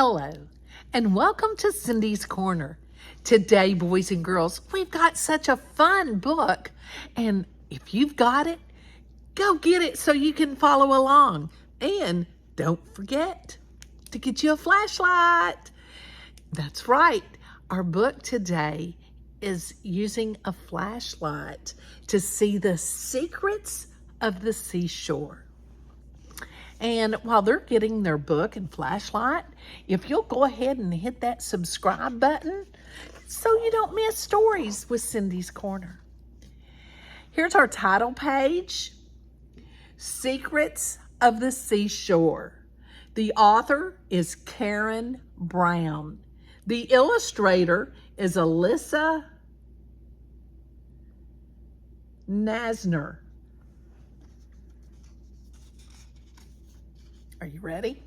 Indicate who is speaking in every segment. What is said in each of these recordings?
Speaker 1: Hello, and welcome to Cindy's Corner. Today, boys and girls, we've got such a fun book, and if you've got it, go get it so you can follow along. And don't forget to get you a flashlight. That's right, our book today is using a flashlight to see the secrets of the seashore. And while they're getting their book and flashlight, if you'll go ahead and hit that subscribe button so you don't miss stories with Cindy's Corner. Here's our title page, Secrets of the Seashore. The author is Carron Brown. The illustrator is Alyssa Nasner. Are you ready?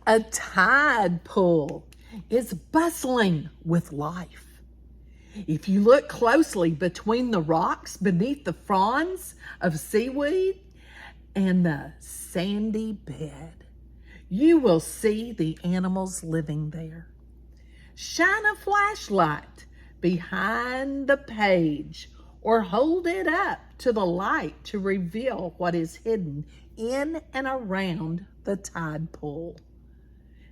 Speaker 1: A tide pool is bustling with life. If you look closely between the rocks beneath the fronds of seaweed and the sandy bed, you will see the animals living there. Shine a flashlight behind the page or hold it up to the light to reveal what is hidden in and around the tide pool.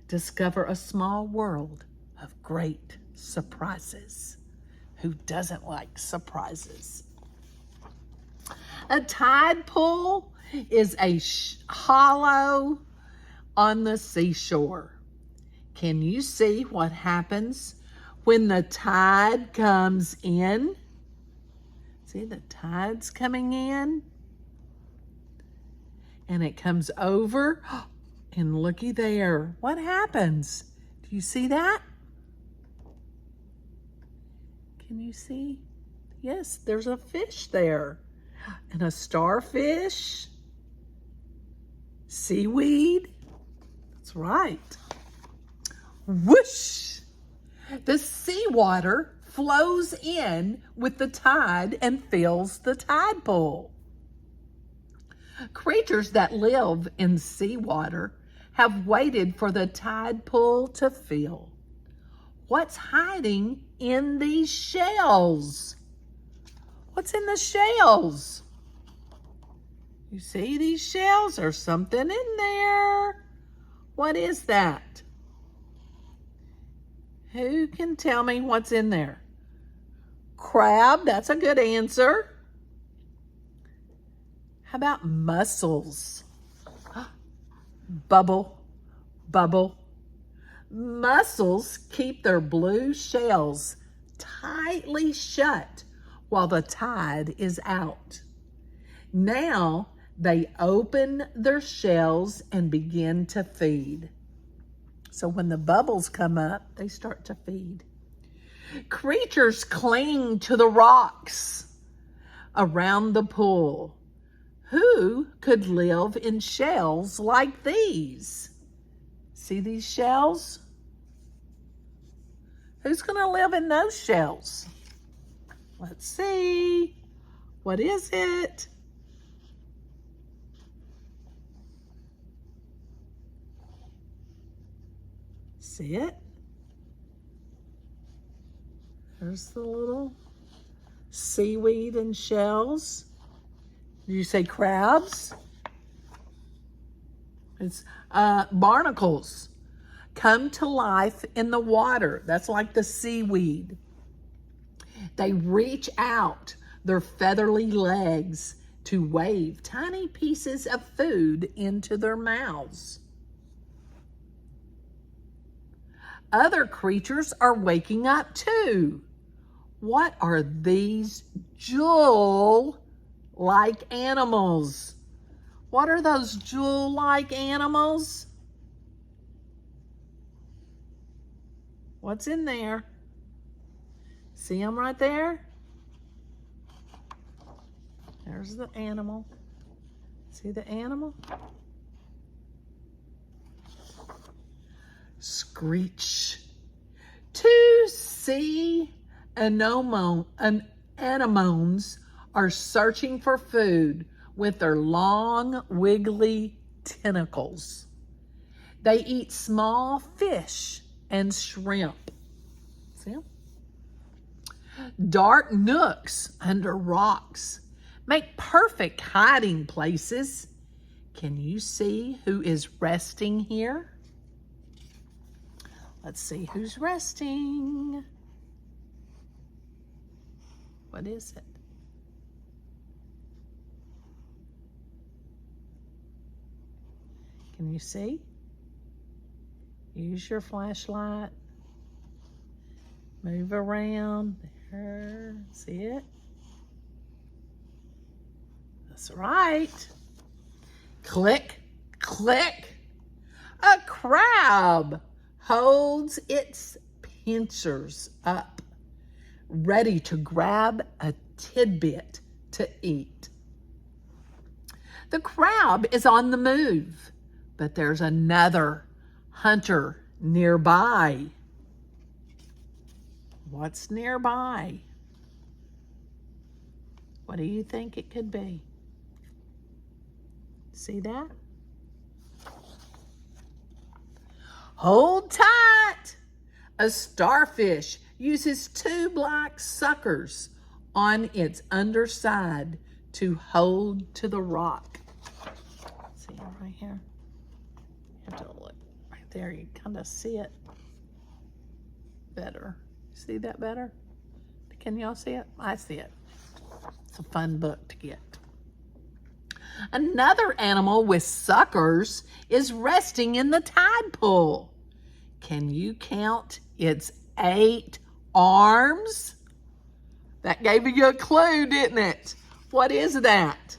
Speaker 1: Discover a small world of great surprises. Who doesn't like surprises? A tide pool is a hollow on the seashore. Can you see what happens when the tide comes in? See, the tide's coming in. And it comes over. And looky there. What happens? Do you see that? Can you see? Yes, there's a fish there. And a starfish. Seaweed. That's right. Whoosh! The seawater flows in with the tide and fills the tide pool. Creatures that live in seawater have waited for the tide pool to fill. What's hiding in these shells? What's in the shells? You see these shells? There's something in there. What is that? Who can tell me what's in there? Crab, that's a good answer. How about mussels? Bubble, bubble. Mussels keep their blue shells tightly shut while the tide is out. Now they open their shells and begin to feed. So when the bubbles come up, they start to feed. Creatures cling to the rocks around the pool. Who could live in shells like these? See these shells? Who's going to live in those shells? Let's see. What is it? See it? There's the little seaweed and shells. Did you say crabs? It's barnacles. Come to life in the water. That's like the seaweed. They reach out their feathery legs to wave tiny pieces of food into their mouths. Other creatures are waking up too. What are these jewel-like animals? What are those jewel-like animals? What's in there? See them right there? There's the animal. See the animal? Screech. To see anemone, anemones are searching for food with their long, wiggly tentacles. They eat small fish and shrimp. See 'em? Dark nooks under rocks make perfect hiding places. Can you see who is resting here? Let's see who's resting. What is it? Can you see? Use your flashlight. Move around. There. See it? That's right. Click, click. A crab holds its pincers up, ready to grab a tidbit to eat. The crab is on the move, but there's another hunter nearby. What's nearby? What do you think it could be? See that? Hold tight. A starfish uses two black suckers on its underside to hold to the rock. See it right here? You have to look right there. You kind of see it better. See that better? Can y'all see it? I see it. It's a fun book to get. Another animal with suckers is resting in the tide pool. Can you count its 8 arms? That gave you a clue, didn't it? What is that?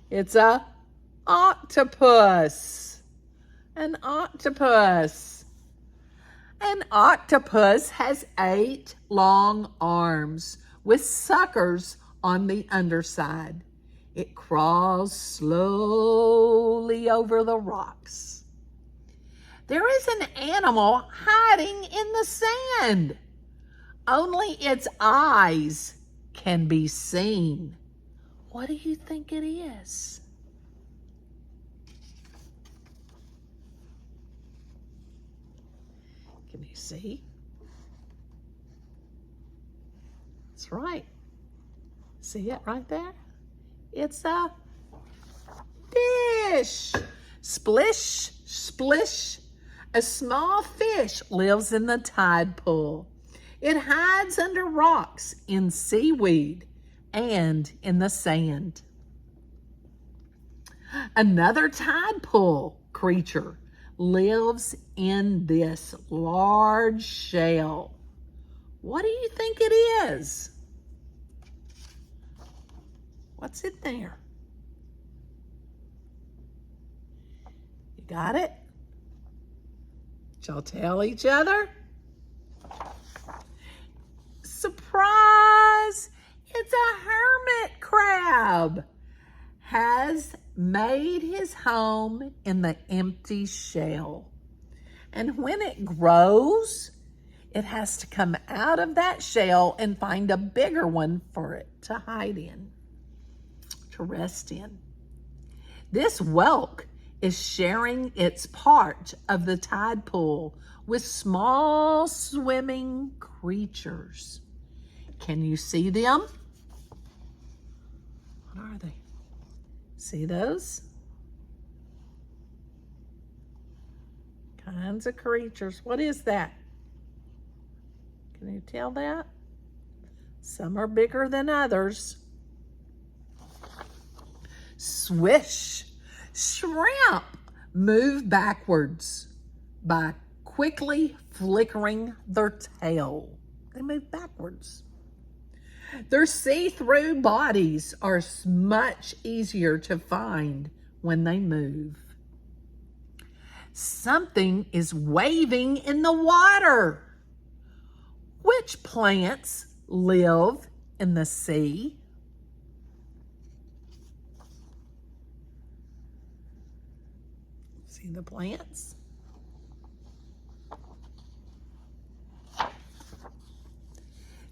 Speaker 1: It's a octopus. An octopus. An octopus has 8 long arms with suckers on the underside. It crawls slowly over the rocks. There is an animal hiding in the sand. Only its eyes can be seen. What do you think it is? Can you see? That's right. See it right there? It's a fish. Splish, splish. A small fish lives in the tide pool. It hides under rocks, in seaweed, and in the sand. Another tide pool creature lives in this large shell. What do you think it is? What's in there? You got it? Did y'all tell each other? Surprise! It's a hermit crab. Has made his home in the empty shell. And when it grows, it has to come out of that shell and find a bigger one for it to hide in, to rest in. This whelk is sharing its part of the tide pool with small swimming creatures. Can you see them? What are they? See those? Kinds of creatures. What is that? Can you tell that? Some are bigger than others. Swish. Shrimp move backwards by quickly flickering their tail. They move backwards. Their see-through bodies are much easier to find when they move. Something is waving in the water. Which plants live in the sea? See the plants?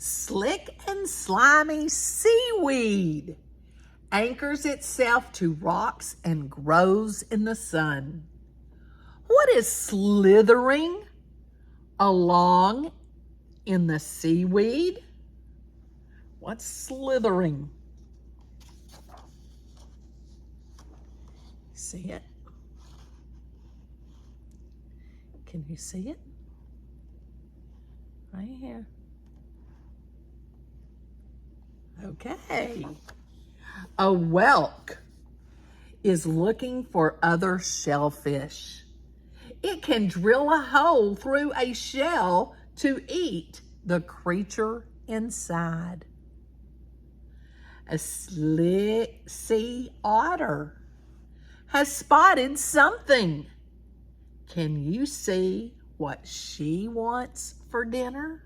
Speaker 1: Slick and slimy seaweed anchors itself to rocks and grows in the sun. What is slithering along in the seaweed? What's slithering? See it? Can you see it? Right here. Okay. A whelk is looking for other shellfish. It can drill a hole through a shell to eat the creature inside. A slick sea otter has spotted something. Can you see what she wants for dinner?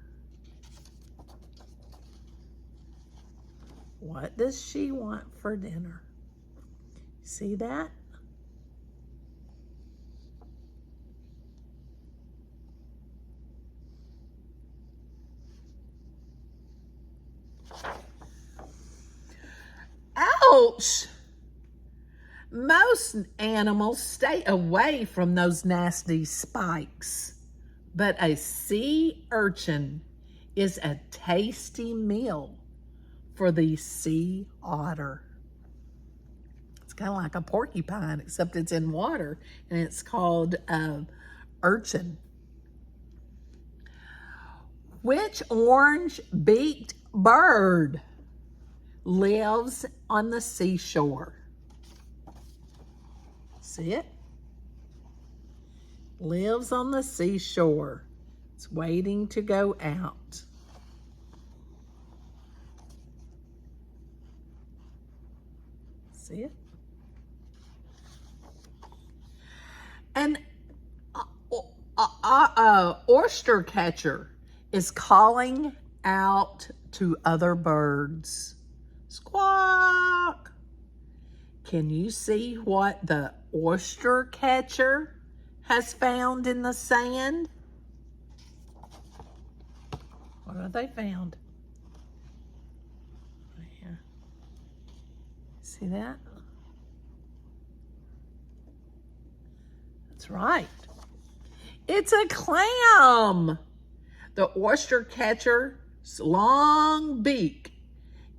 Speaker 1: What does she want for dinner? See that? Ouch! Most animals stay away from those nasty spikes, but a sea urchin is a tasty meal for the sea otter. It's kind of like a porcupine, except it's in water, and it's called urchin. Which orange-beaked bird lives on the seashore? See it? Lives on the seashore. It's waiting to go out. See it? An oyster catcher is calling out to other birds. Squawk! Can you see what the oyster catcher has found in the sand? What have they found? Right here. See that? That's right. It's a clam. The oyster catcher's long beak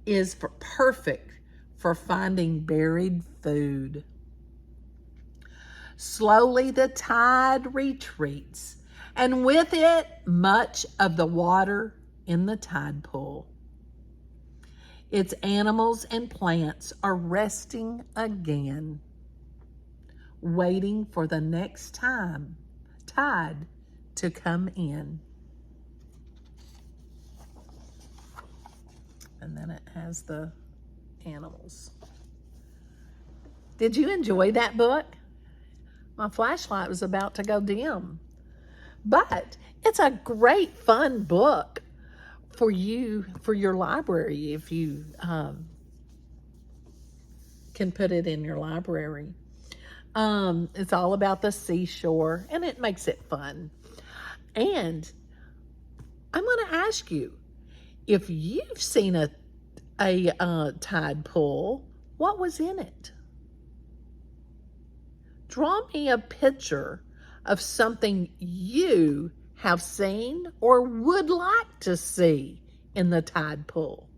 Speaker 1: is perfect for finding buried food. Slowly the tide retreats, and with it much of the water in the tide pool. Its animals and plants are resting again, waiting for the next tide to come in. And then it has the animals. Did you enjoy that book? My flashlight was about to go dim. But it's a great, fun book for you, for your library, if you can put it in your library. It's all about the seashore, and it makes it fun. And I'm going to ask you, if you've seen a tide pool, what was in it? Draw me a picture of something you have seen or would like to see in the tide pool.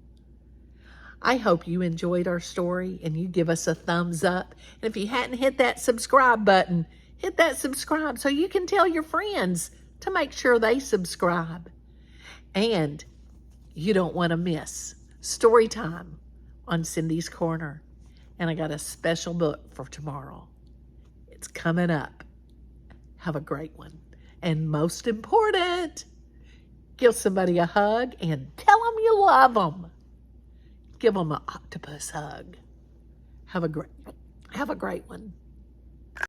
Speaker 1: I hope you enjoyed our story and you give us a thumbs up. And if you hadn't hit that subscribe button, hit that subscribe so you can tell your friends to make sure they subscribe. And you don't want to miss Storytime on Cindy's Corner. And I got a special book for tomorrow. It's coming up. Have a great one. And most important, give somebody a hug and tell them you love them. Give them an octopus hug. Have a great one.